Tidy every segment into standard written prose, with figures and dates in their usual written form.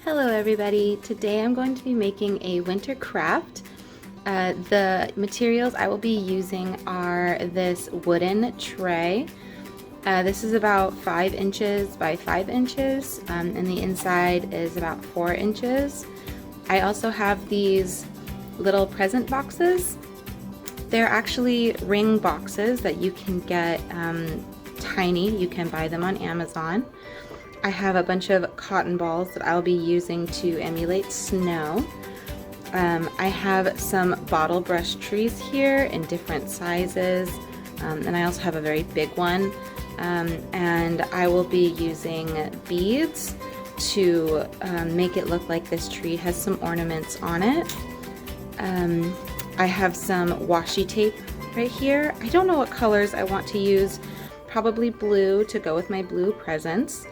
Hello everybody! Today I'm going to be making a winter craft. The materials I will be using are this wooden tray. This is about 5 inches by 5 inches and the inside is about 4 inches. I also have these little present boxes. They're actually ring boxes that you can get tiny. You can buy them on Amazon. I have a bunch of cotton balls that I'll be using to emulate snow. I have some Bottlebrush trees here in different sizes, and I also have a very big one. And I will be using beads to make it look like this tree has some ornaments on it. I have some washi tape right here. I don't know what colors I want to use, probably blue to go with my blue presents.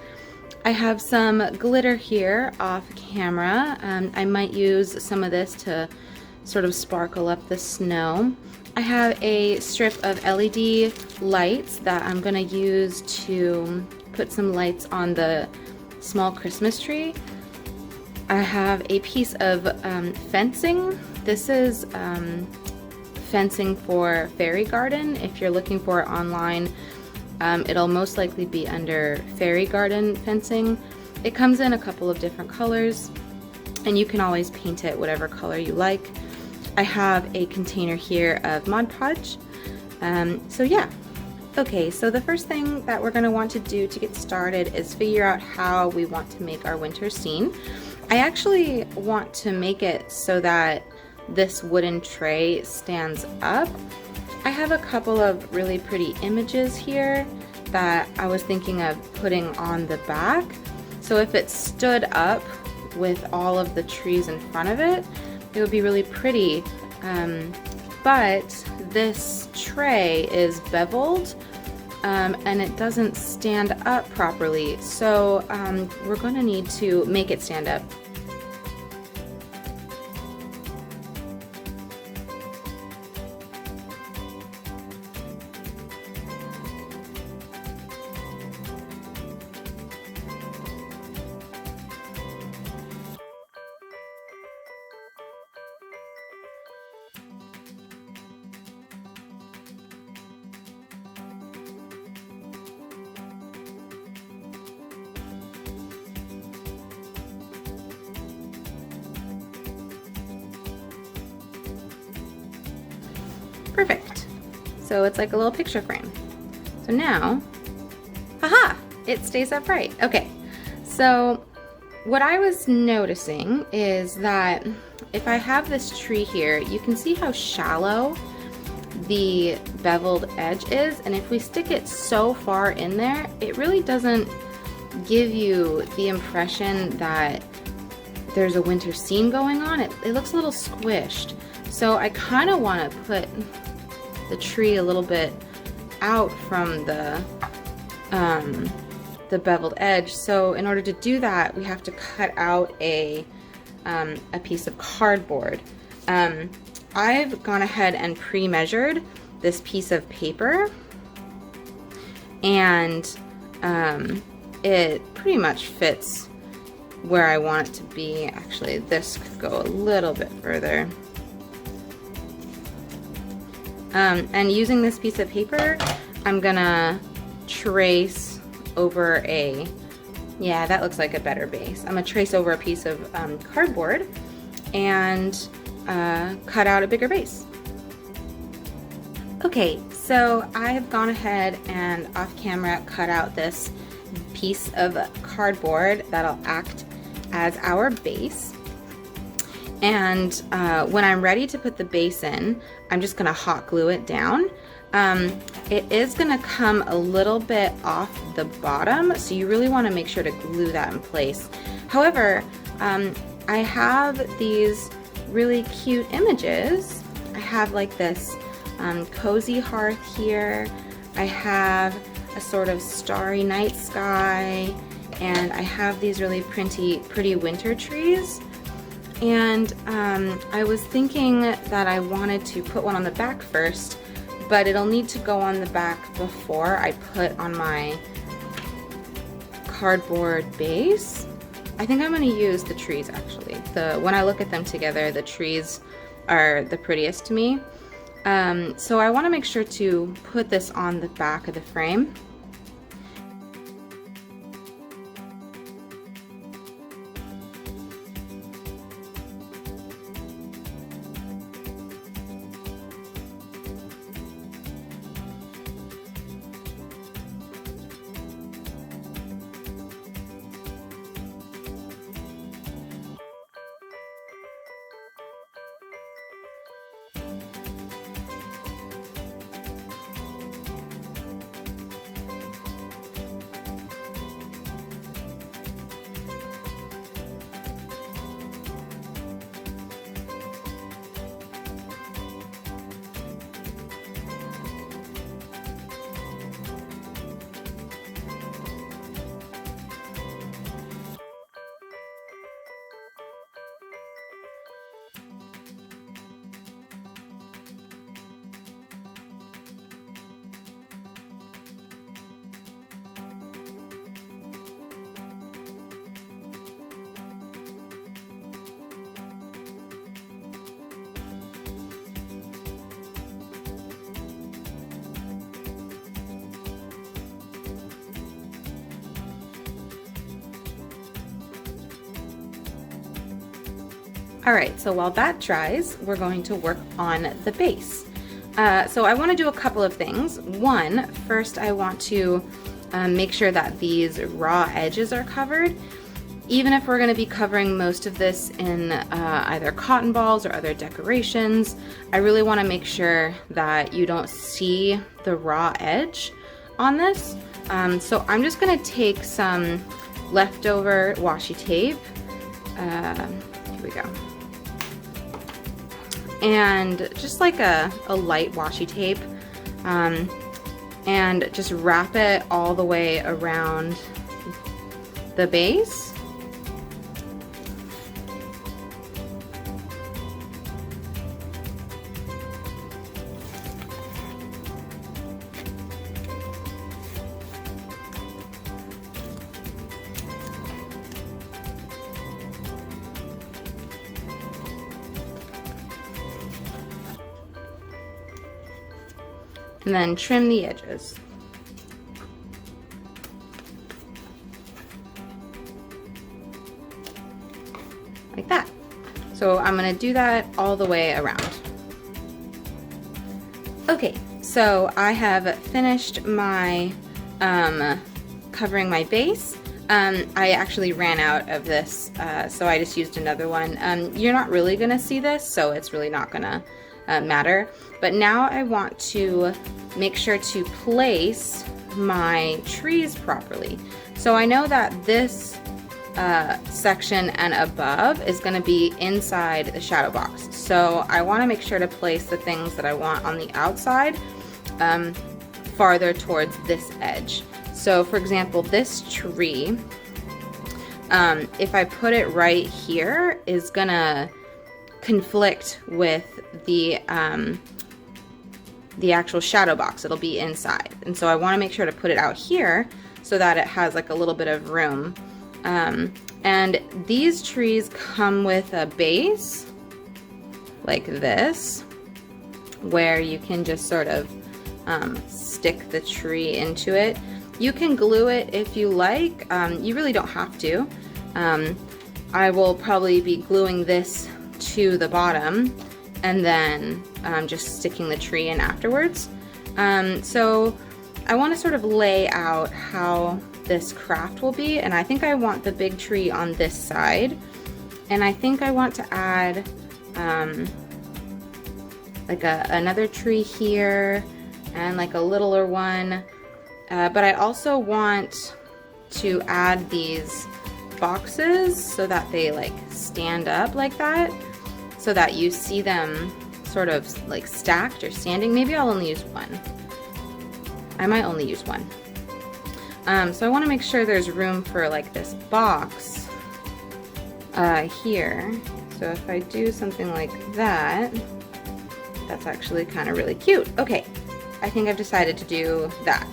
I have some glitter here off camera. I might use some of this to sort of sparkle up the snow. I have a strip of LED lights that I'm going to use to put some lights on the small Christmas tree. I have a piece of fencing. This is fencing for fairy garden. If you're looking for it online, it'll most likely be under fairy garden fencing. It comes in a couple of different colors and you can always paint it whatever color you like. I have a container here of Mod Podge. So yeah. Okay, so the first thing that we're going to want to do to get started is figure out how we want to make our winter scene. I actually want to make it so that this wooden tray stands up. I have a couple of really pretty images here that I was thinking of putting on the back. So if it stood up with all of the trees in front of it, it would be really pretty. But this tray is beveled and it doesn't stand up properly. So we're going to need to make it stand up. Perfect. So it's like a little picture frame. So now, haha, it stays upright. Okay, so what I was noticing is that if I have this tree here, you can see how shallow the beveled edge is, and if we stick it so far in there, it really doesn't give you the impression that there's a winter scene going on. It looks a little squished. So I kind of want to put the tree a little bit out from the beveled edge. So in order to do that, we have to cut out a piece of cardboard. I've gone ahead and pre-measured this piece of paper, and it pretty much fits where I want it to be. Actually, this could go a little bit further. And using this piece of paper, I'm gonna trace over yeah, that looks like a better base. I'm gonna trace over a piece of cardboard and cut out a bigger base. Okay, so I have gone ahead and off camera cut out this piece of cardboard that'll act as our base. And when I'm ready to put the base in, I'm just gonna hot glue it down. It is gonna come a little bit off the bottom, so you really wanna make sure to glue that in place. However, I have these really cute images. I have like this cozy hearth here. I have a sort of starry night sky, and I have these really pretty winter trees. And I was thinking that I wanted to put one on the back first, but it'll need to go on the back before I put on my cardboard base. I think I'm going to use the trees actually. When I look at them together, the trees are the prettiest to me. So I want to make sure to put this on the back of the frame. All right, so while that dries, we're going to work on the base. So I want to do a couple of things. One, first I want to make sure that these raw edges are covered. Even if we're going to be covering most of this in either cotton balls or other decorations, I really want to make sure that you don't see the raw edge on this. So I'm just going to take some leftover washi tape. Here we go. And just like a light washi tape, and just wrap it all the way around the base. And then trim the edges. Like that. So I'm going to do that all the way around. Okay, so I have finished my covering my base. I actually ran out of this, so I just used another one. You're not really going to see this, so it's really not going to matter. But now I want to make sure to place my trees properly. So I know that this section and above is going to be inside the shadow box. So I want to make sure to place the things that I want on the outside farther towards this edge. So for example, this tree, if I put it right here, is gonna conflict with the actual shadow box. It'll be inside, and so I want to make sure to put it out here so that it has like a little bit of room. And these trees come with a base like this, where you can just sort of stick the tree into it. You can glue it if you like. You really don't have to. I will probably be gluing this to the bottom and then just sticking the tree in afterwards. So I want to sort of lay out how this craft will be, and I think I want the big tree on this side, and I think I want to add like another tree here and like a littler one, but I also want to add these boxes so that they like stand up like that, so that you see them sort of like stacked or standing. Maybe I'll only use one. I might only use one. So I want to make sure there's room for like this box here. So if I do something like that, that's actually kind of really cute. Okay, I think I've decided to do that.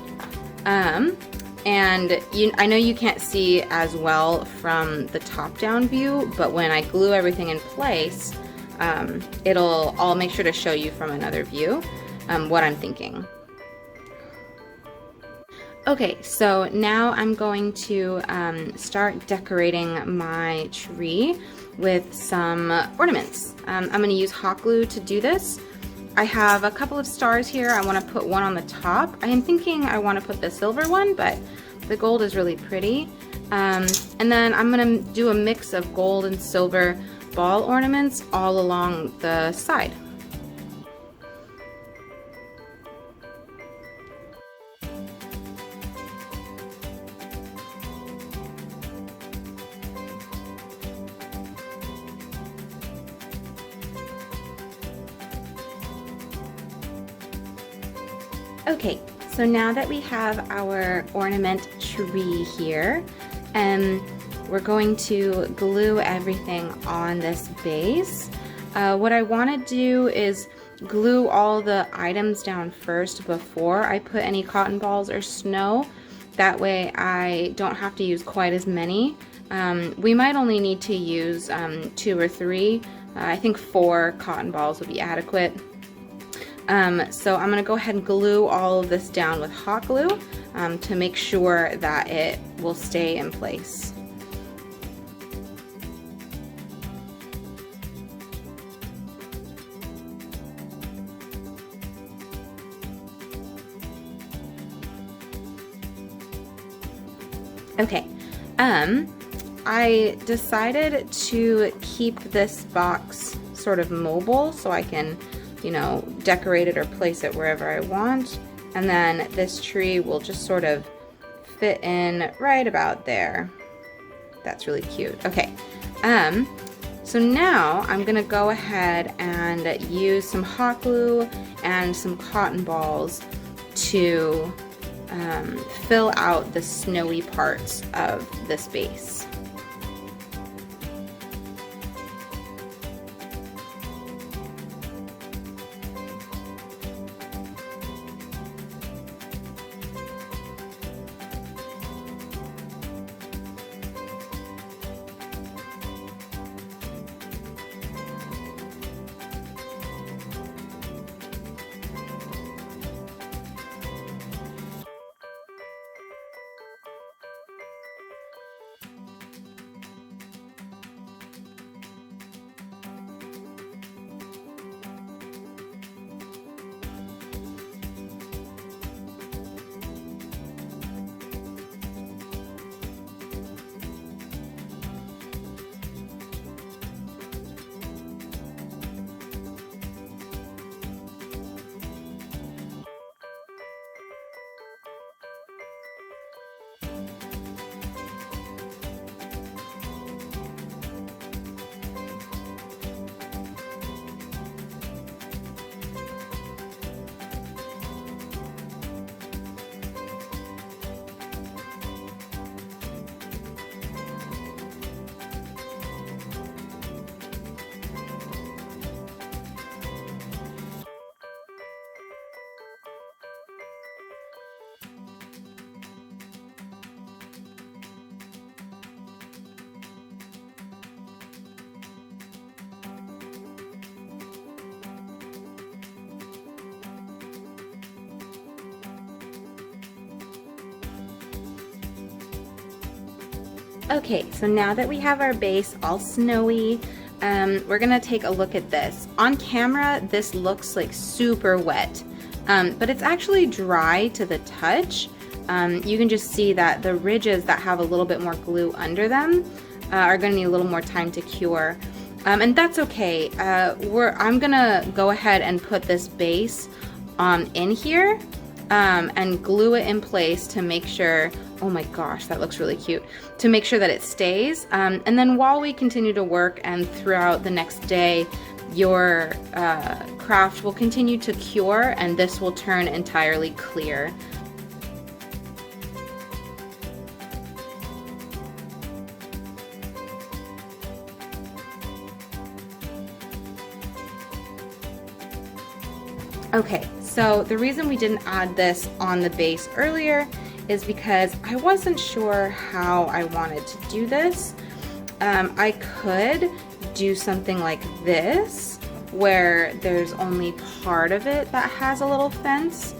And I know you can't see as well from the top-down view, but when I glue everything in place, I'll make sure to show you from another view what I'm thinking. Okay, so now I'm going to start decorating my tree with some ornaments. I'm going to use hot glue to do this. I have a couple of stars here. I want to put one on the top. I am thinking I want to put the silver one, but the gold is really pretty. And then I'm going to do a mix of gold and silver ball ornaments all along the side. Okay, so now that we have our ornament tree here, we're going to glue everything on this base. What I want to do is glue all the items down first before I put any cotton balls or snow. That way I don't have to use quite as many. We might only need to use 2 or 3. I think 4 cotton balls would be adequate. So I'm going to go ahead and glue all of this down with hot glue to make sure that it will stay in place. Okay, I decided to keep this box sort of mobile so I can, you know, decorate it or place it wherever I want, and then this tree will just sort of fit in right about there. That's really cute. Okay, so now I'm gonna go ahead and use some hot glue and some cotton balls to fill out the snowy parts of this base. Okay, so now that we have our base all snowy, we're gonna take a look at this. On camera, this looks like super wet, but it's actually dry to the touch. You can just see that the ridges that have a little bit more glue under them are gonna need a little more time to cure. And that's okay. I'm gonna go ahead and put this base in here and glue it in place to make sure, oh my gosh, that looks really cute, to make sure that it stays. And then while we continue to work and throughout the next day, your craft will continue to cure and this will turn entirely clear. Okay, so the reason we didn't add this on the base earlier is because I wasn't sure how I wanted to do this. I could do something like this, where there's only part of it that has a little fence.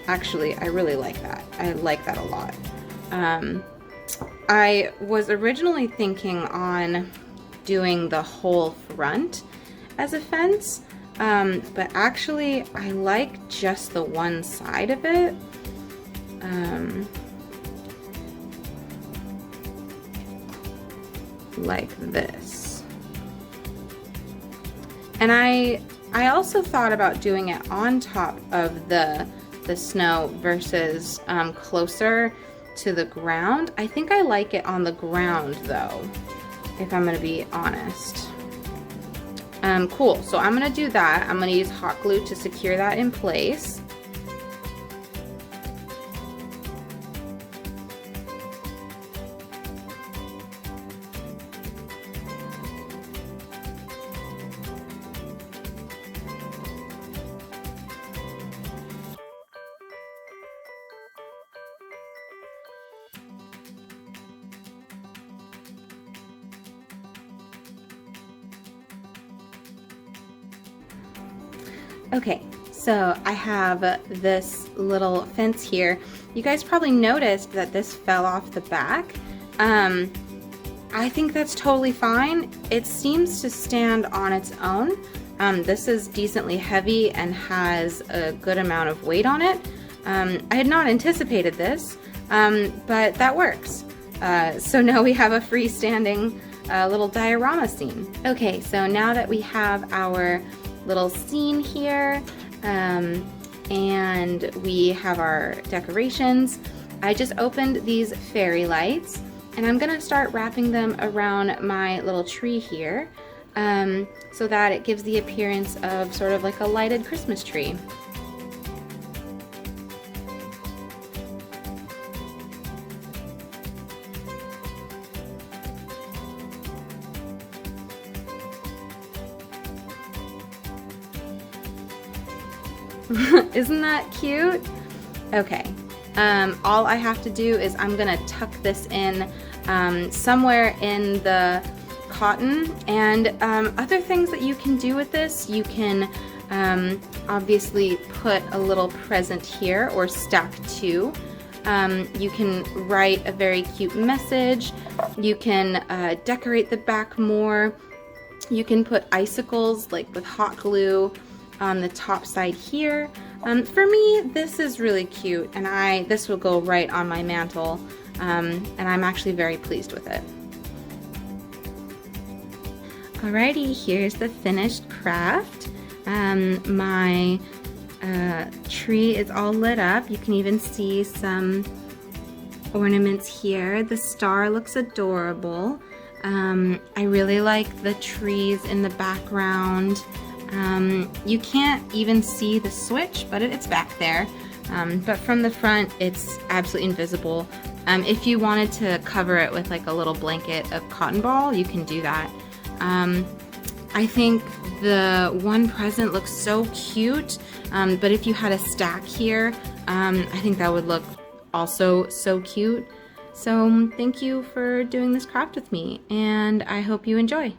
Actually, I really like that. I like that a lot. I was originally thinking on doing the whole front as a fence, but actually I like just the one side of it. Like this. And I also thought about doing it on top of the snow versus closer to the ground. I think I like it on the ground though, if I'm gonna be honest. Cool, so I'm gonna do that. I'm gonna use hot glue to secure that in place. Okay, so I have this little fence here. You guys probably noticed that this fell off the back. I think that's totally fine. It seems to stand on its own. This is decently heavy and has a good amount of weight on it. I had not anticipated this, but that works. So now we have a freestanding little diorama scene. Okay, so now that we have our little scene here, and we have our decorations, I just opened these fairy lights and I'm gonna start wrapping them around my little tree here, so that it gives the appearance of sort of like a lighted Christmas tree. Isn't that cute? Okay, all I have to do is I'm gonna tuck this in somewhere in the cotton, and other things that you can do with this, you can obviously put a little present here or stack two. You can write a very cute message, you can decorate the back more, you can put icicles like with hot glue on the top side here. For me, this is really cute, and this will go right on my mantle, and I'm actually very pleased with it. Alrighty, here's the finished craft. My tree is all lit up. You can even see some ornaments here. The star looks adorable. I really like the trees in the background. You can't even see the switch, but it's back there. But from the front, it's absolutely invisible. If you wanted to cover it with like a little blanket of cotton ball, you can do that. I think the one present looks so cute, but if you had a stack here, I think that would look also so cute. So thank you for doing this craft with me, and I hope you enjoy.